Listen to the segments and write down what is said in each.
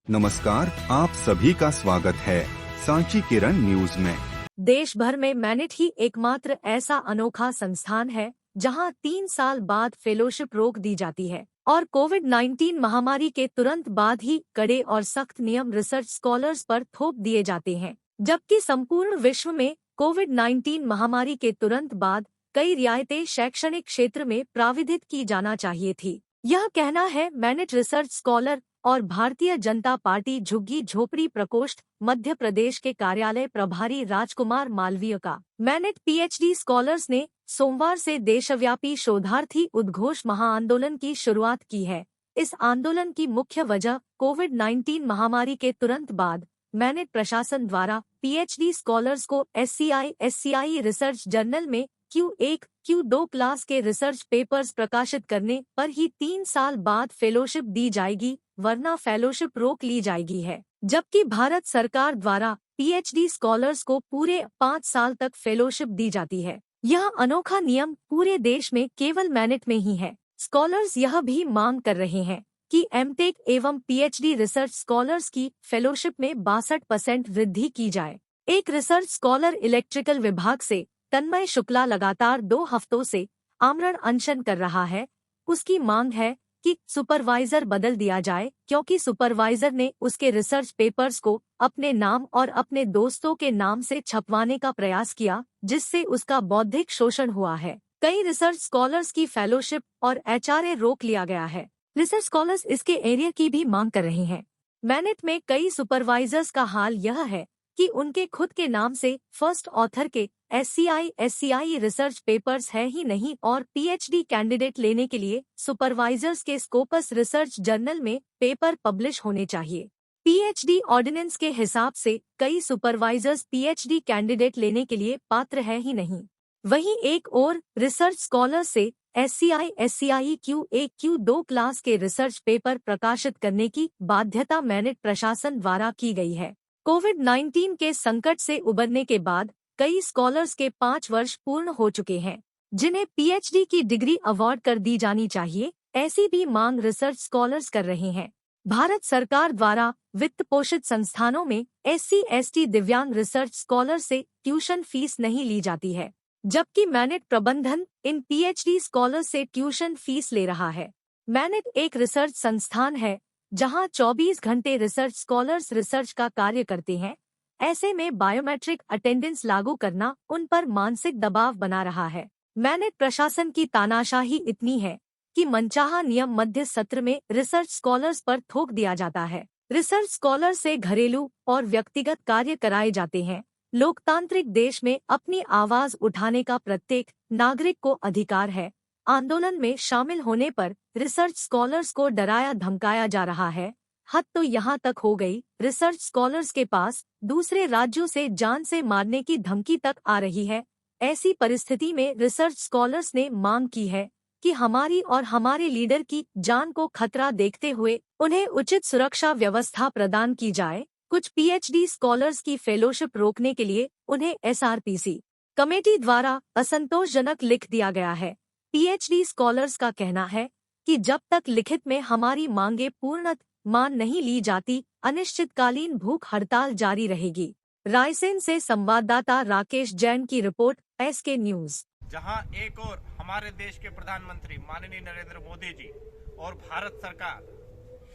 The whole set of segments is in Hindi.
नमस्कार, आप सभी का स्वागत है सांची किरण न्यूज में। देश भर में मैनेट ही एकमात्र ऐसा अनोखा संस्थान है जहां 3 साल बाद फेलोशिप रोक दी जाती है और कोविड-19 महामारी के तुरंत बाद ही कड़े और सख्त नियम रिसर्च स्कॉलर्स पर थोप दिए जाते हैं। जबकि संपूर्ण विश्व में कोविड-19 महामारी के तुरंत बाद कई रियायतें शैक्षणिक क्षेत्र में प्राविधित की जाना चाहिए थी। यह कहना है मैनेट रिसर्च स्कॉलर और भारतीय जनता पार्टी झुग्गी झोपड़ी प्रकोष्ठ मध्य प्रदेश के कार्यालय प्रभारी राजकुमार मालवीय का। मैनेट पीएचडी स्कॉलर्स ने सोमवार से देशव्यापी शोधार्थी उद्घोष महाआंदोलन की शुरुआत की है। इस आंदोलन की मुख्य वजह कोविड-19 महामारी के तुरंत बाद मैनेट प्रशासन द्वारा पीएचडी स्कॉलर्स को एससीआई रिसर्च जर्नल में Q1, Q2 क्लास के रिसर्च पेपर्स प्रकाशित करने पर ही 3 साल बाद फेलोशिप दी जाएगी, वरना फेलोशिप रोक ली जाएगी है। जबकि भारत सरकार द्वारा पीएचडी स्कॉलर्स को पूरे 5 साल तक फेलोशिप दी जाती है। यह अनोखा नियम पूरे देश में केवल मैनेट में ही है। स्कॉलर्स यह भी मांग कर रहे हैं कि एमटेक एवं पीएचडी रिसर्च स्कॉलर्स की फेलोशिप में 62% वृद्धि की जाए। एक रिसर्च स्कॉलर इलेक्ट्रिकल विभाग से तन्मय शुक्ला लगातार 2 हफ्तों से आमरण अनशन कर रहा है। उसकी मांग है कि सुपरवाइजर बदल दिया जाए, क्योंकि सुपरवाइजर ने उसके रिसर्च पेपर्स को अपने नाम और अपने दोस्तों के नाम से छपवाने का प्रयास किया, जिससे उसका बौद्धिक शोषण हुआ है। कई रिसर्च स्कॉलर्स की फेलोशिप और एचआरए रोक लिया गया है। रिसर्च स्कॉलर्स इसके एरिया की भी मांग कर रहे हैं। मैनेट में कई सुपरवाइजर्स का हाल यह है कि उनके खुद के नाम से फर्स्ट ऑथर के एससीआई रिसर्च पेपर्स है ही नहीं और पीएचडी कैंडिडेट लेने के लिए सुपरवाइजर्स के स्कोपस रिसर्च जर्नल में पेपर पब्लिश होने चाहिए। पीएचडी ऑर्डिनेंस के हिसाब से कई सुपरवाइजर्स पीएचडी कैंडिडेट लेने के लिए पात्र है ही नहीं। वहीं एक और रिसर्च स्कॉलर से एससीआई Q1, Q2 क्लास के रिसर्च पेपर प्रकाशित करने की बाध्यता मैनेट प्रशासन द्वारा की गई है। कोविड-19 के संकट से उबरने के बाद कई स्कॉलर्स के 5 वर्ष पूर्ण हो चुके हैं, जिन्हें पीएचडी की डिग्री अवार्ड कर दी जानी चाहिए। ऐसी भी मांग रिसर्च स्कॉलर्स कर रहे हैं। भारत सरकार द्वारा वित्त पोषित संस्थानों में SC/ST दिव्यांग रिसर्च स्कॉलर से ट्यूशन फीस नहीं ली जाती है, जबकि मैनेट प्रबंधन इन पीएचडी स्कॉलर्स से ट्यूशन फीस ले रहा है। मैनेट एक रिसर्च संस्थान है जहां 24 घंटे रिसर्च स्कॉलर्स रिसर्च का कार्य करते हैं। ऐसे में बायोमेट्रिक अटेंडेंस लागू करना उन पर मानसिक दबाव बना रहा है। मैनेट प्रशासन की तानाशाही इतनी है कि मनचाहा नियम मध्य सत्र में रिसर्च स्कॉलर्स पर थोप दिया जाता है। रिसर्च स्कॉलर से घरेलू और व्यक्तिगत कार्य कराए जाते हैं। लोकतांत्रिक देश में अपनी आवाज उठाने का प्रत्येक नागरिक को अधिकार है। आंदोलन में शामिल होने पर रिसर्च स्कॉलर्स को डराया धमकाया जा रहा है। हद तो यहाँ तक हो गई, रिसर्च स्कॉलर्स के पास दूसरे राज्यों से जान से मारने की धमकी तक आ रही है। ऐसी परिस्थिति में रिसर्च स्कॉलर्स ने मांग की है कि हमारी और हमारे लीडर की जान को खतरा देखते हुए उन्हें उचित सुरक्षा व्यवस्था प्रदान की जाए। कुछ पीएचडी स्कॉलर्स की फेलोशिप रोकने के लिए उन्हें एसआरपीसी कमेटी द्वारा असंतोषजनक लिख दिया गया है। पीएचडी स्कॉलर्स का कहना है कि जब तक लिखित में हमारी मांगे पूर्णतः मान नहीं ली जाती, अनिश्चितकालीन भूख हड़ताल जारी रहेगी। रायसेन से संवाददाता राकेश जैन की रिपोर्ट, SK न्यूज। जहां एक और हमारे देश के प्रधानमंत्री माननीय नरेंद्र मोदी जी और भारत सरकार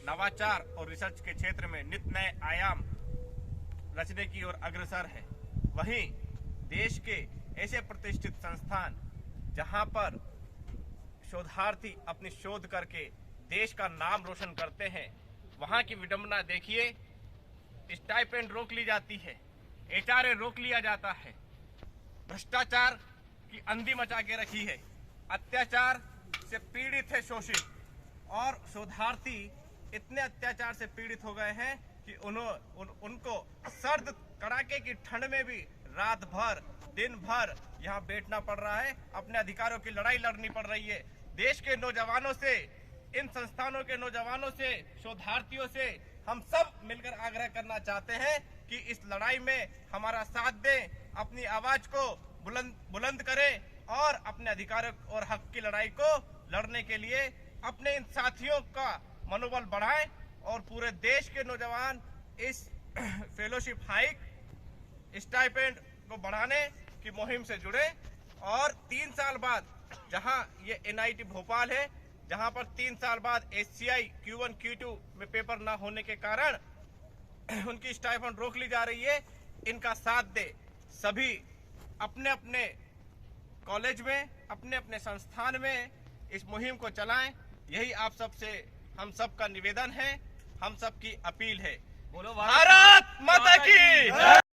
नवाचार और रिसर्च के क्षेत्र में नित नए आयाम रचने की ओर अग्रसर है, वहीं देश के ऐसे प्रतिष्ठित संस्थान जहां पर शोधार्थी अपनी शोध करके देश का नाम रोशन करते हैं, वहां की विडंबना देखिए। स्टाइपेंड रोक ली जाती है, एचआरए रोक लिया जाता है, भ्रष्टाचार की अंधी मचा के रखी है, अत्याचार से पीड़ित है शोषित, और शोधार्थी इतने अत्याचार से पीड़ित हो गए हैं कि उनको सर्द कड़ाके की ठंड में भी रात भर दिन भर यहाँ बैठना पड़ रहा है, अपने अधिकारों की लड़ाई लड़नी पड़ रही है। देश के नौजवानों से, इन संस्थानों के नौजवानों से, शोधार्थियों से हम सब मिलकर आग्रह करना चाहते हैं कि इस लड़ाई में हमारा साथ दें, अपनी आवाज को बुलंद करें और अपने अधिकारों और हक की लड़ाई को लड़ने के लिए अपने इन साथियों का मनोबल बढ़ाएं और पूरे देश के नौजवान इस फेलोशिप हाइक स्टाइपेंड को बढ़ाने की मुहिम से जुड़े। और 3 साल बाद जहां ये NIT भोपाल है, जहां पर 3 साल बाद HCI Q1 Q2 में पेपर ना होने के कारण उनकी स्टाइपेंड रोक ली जा रही है, इनका साथ दे। सभी अपने अपने कॉलेज में, अपने अपने संस्थान में इस मुहिम को चलाएं। यही आप सबसे हम सबका निवेदन है, हम सबकी अपील है। बोलो भारत माता की।